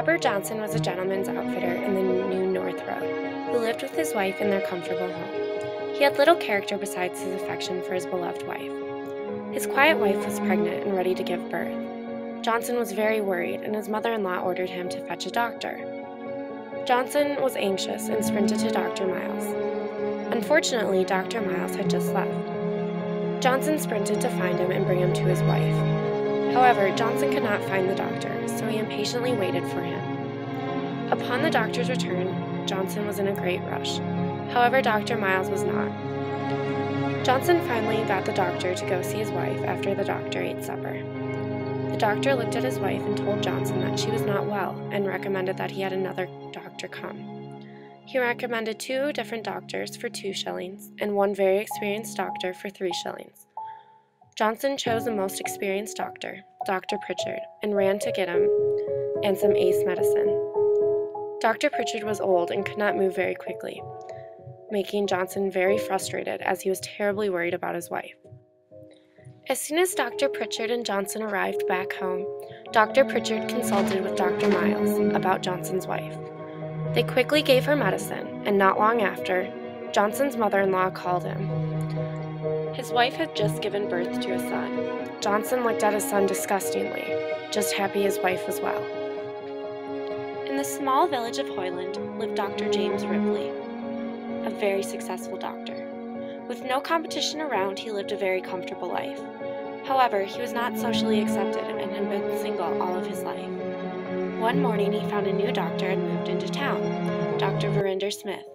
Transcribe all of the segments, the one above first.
Robert Johnson was a gentleman's outfitter in the New North Road, who lived with his wife in their comfortable home. He had little character besides his affection for his beloved wife. His quiet wife was pregnant and ready to give birth. Johnson was very worried, and his mother-in-law ordered him to fetch a doctor. Johnson was anxious and sprinted to Dr. Miles. Unfortunately, Dr. Miles had just left. Johnson sprinted to find him and bring him to his wife. However, Johnson could not find the doctor, so he impatiently waited for him. Upon the doctor's return, Johnson was in a great rush. However, Dr. Miles was not. Johnson finally got the doctor to go see his wife after the doctor ate supper. The doctor looked at his wife and told Johnson that she was not well and recommended that he had another doctor come. He recommended 2 different doctors for 2 shillings and 1 very experienced doctor for 3 shillings. Johnson chose the most experienced doctor, Dr. Pritchard, and ran to get him and some ace medicine. Dr. Pritchard was old and could not move very quickly, making Johnson very frustrated as he was terribly worried about his wife. As soon as Dr. Pritchard and Johnson arrived back home, Dr. Pritchard consulted with Dr. Miles about Johnson's wife. They quickly gave her medicine, and not long after, Johnson's mother-in-law called him. His wife had just given birth to a son. Johnson looked at his son disgustingly, just happy his wife was well. In the small village of Hoyland lived Dr. James Ripley, a very successful doctor. With no competition around, he lived a very comfortable life. However, he was not socially accepted and had been single all of his life. One morning, he found a new doctor and moved into town, Dr. Verinder Smith.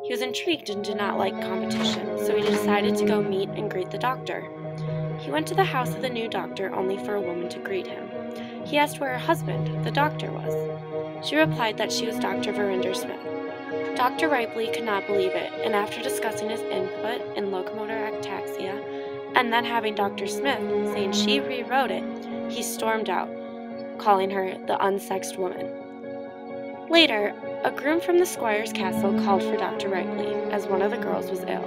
He was intrigued and did not like competition, so he decided to go meet and greet the doctor. He went to the house of the new doctor only for a woman to greet him. He asked where her husband, the doctor, was. She replied that she was Dr. Verinder Smith. Dr. Ripley could not believe it, and after discussing his input in locomotor ataxia, and then having Dr. Smith saying she rewrote it, he stormed out, calling her the unsexed woman. Later, a groom from the squire's castle called for Dr. Ripley, as one of the girls was ill.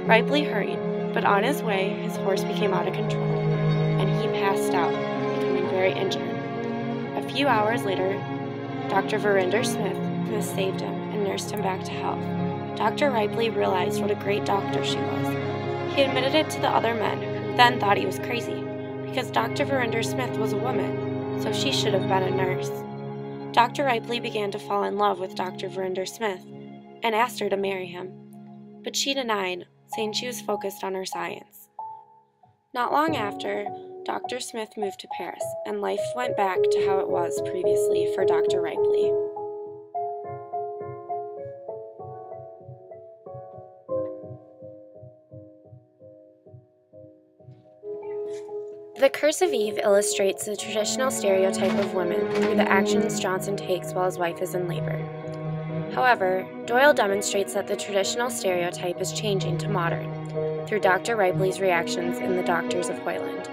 Ripley hurried, but on his way, his horse became out of control, and he passed out, becoming very injured. A few hours later, Dr. Verinder Smith saved him and nursed him back to health. Dr. Ripley realized what a great doctor she was. He admitted it to the other men, who then thought he was crazy, because Dr. Verinder Smith was a woman, so she should have been a nurse. Dr. Ripley began to fall in love with Dr. Verinder Smith and asked her to marry him, but she denied, saying she was focused on her science. Not long after, Dr. Smith moved to Paris, and life went back to how it was previously for Dr. Ripley. The Curse of Eve illustrates the traditional stereotype of women through the actions Johnson takes while his wife is in labor. However, Doyle demonstrates that the traditional stereotype is changing to modern through Dr. Ripley's reactions in The Doctors of Hoyland.